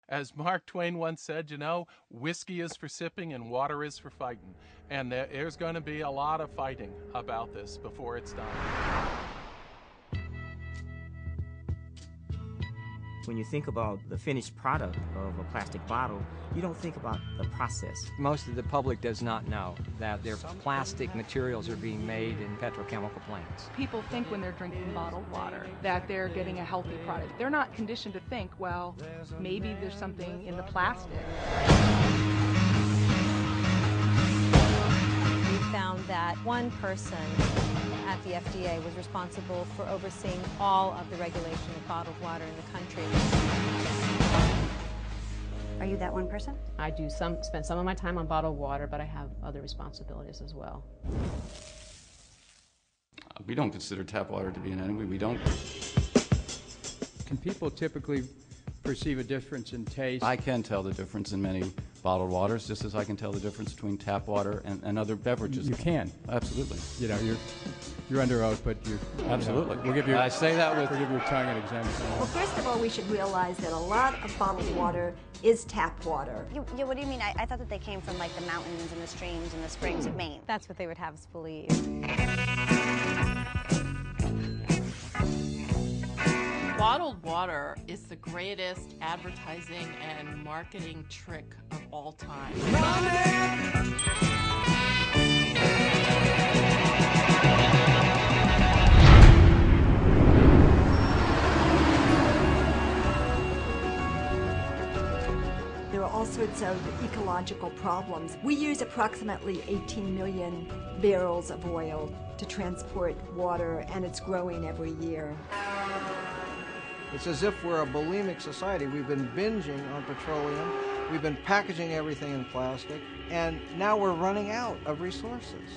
As Mark Twain once said, you know, whiskey is for sipping and water is for fighting. And there's going to be a lot of fighting about this before it's done. When you think about the finished product of a plastic bottle, you don't think about the process. Most of the public does not know that their plastic materials are being made in petrochemical plants. People think when they're drinking bottled water that they're getting a healthy product. They're not conditioned to think, well, maybe there's something in the plastic. We found that one person at the FDA was responsible for overseeing all of the regulation of bottled water in the country. Are you that one person? I do spend some of my time on bottled water, but I have other responsibilities as well. We don't consider tap water to be an enemy. We don't. Can people typically perceive a difference in taste? I can tell the difference in many bottled waters, just as I can tell the difference between tap water and other beverages. You can. Absolutely. You know, you're under oath, but you absolutely. We'll give you. I say that with. We'll give your tongue an exemption. Well, first of all, we should realize that a lot of bottled water is tap water. What do you mean? I thought that they came from like the mountains and the streams and the springs of Maine. That's what they would have us believe. Bottled water is the greatest advertising and marketing trick of all time. There are all sorts of ecological problems. We use approximately 18 million barrels of oil to transport water, and it's growing every year. It's as if we're a bulimic society. We've been binging on petroleum, we've been packaging everything in plastic, and now we're running out of resources.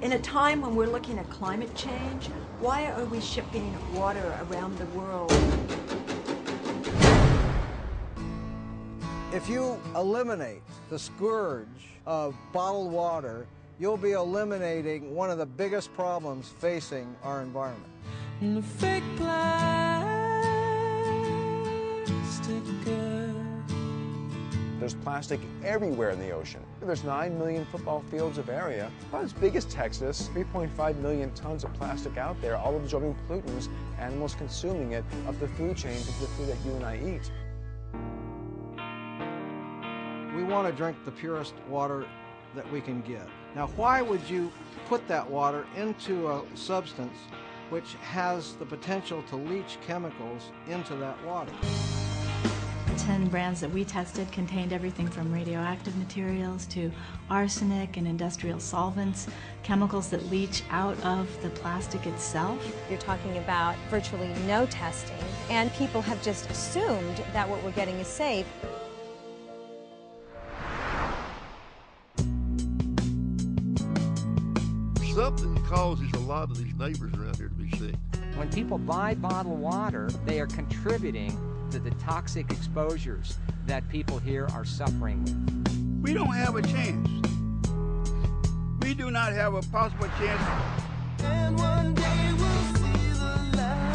In a time when we're looking at climate change, why are we shipping water around the world? If you eliminate the scourge of bottled water, you'll be eliminating one of the biggest problems facing our environment. Fake plastic girl. There's plastic everywhere in the ocean. There's 9 million football fields of area, about as big as Texas, 3.5 million tons of plastic out there, all absorbing pollutants, animals consuming it, up the food chain to the food that you and I eat. We want to drink the purest water that we can get. Now, why would you put that water into a substance which has the potential to leach chemicals into that water? 10 brands that we tested contained everything from radioactive materials to arsenic and industrial solvents, chemicals that leach out of the plastic itself. You're talking about virtually no testing, and people have just assumed that what we're getting is safe. Something causes a lot of these neighbors around here to be sick. When people buy bottled water, they are contributing to the toxic exposures that people here are suffering with. We don't have a chance. We do not have a possible chance. And one day we'll see the light.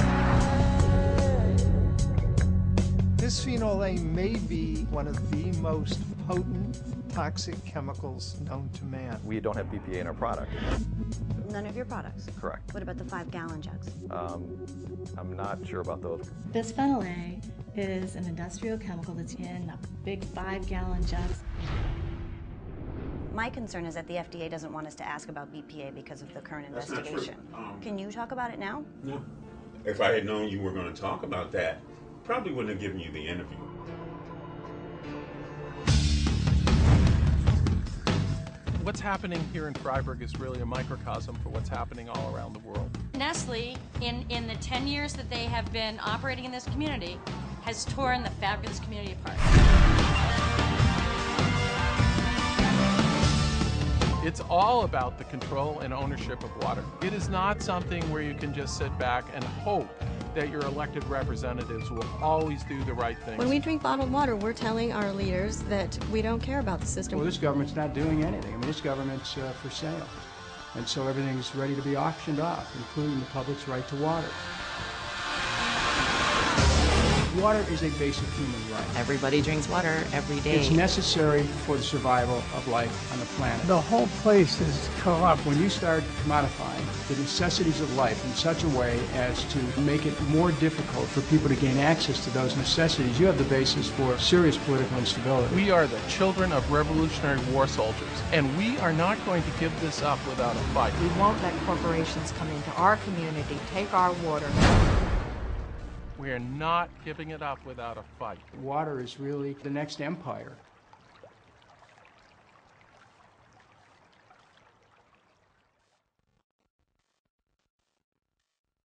Bisphenol A may be one of the most potent toxic chemicals known to man. We don't have BPA in our product. None of your products? Correct. What about the 5-gallon jugs? I'm not sure about those. Bisphenol A is an industrial chemical that's in a big 5-gallon jugs. My concern is that the FDA doesn't want us to ask about BPA because of the current investigation. Can you talk about it now? No. If I had known you were going to talk about that, probably wouldn't have given you the interview. What's happening here in Freiburg is really a microcosm for what's happening all around the world. Nestle, in the 10 years that they have been operating in this community, has torn the fabulous community apart. It's all about the control and ownership of water. It is not something where you can just sit back and hope that your elected representatives will always do the right thing. When we drink bottled water, we're telling our leaders that we don't care about the system. Well, this government's not doing anything. I mean, this government's for sale. And so everything's ready to be auctioned off, including the public's right to water. Water is a basic human right. Everybody drinks water every day. It's necessary for the survival of life on the planet. The whole place is corrupt. When you start commodifying the necessities of life in such a way as to make it more difficult for people to gain access to those necessities, you have the basis for serious political instability. We are the children of Revolutionary War soldiers, and we are not going to give this up without a fight. We won't let corporations come into our community, take our water. We are not giving it up without a fight. Water is really the next empire.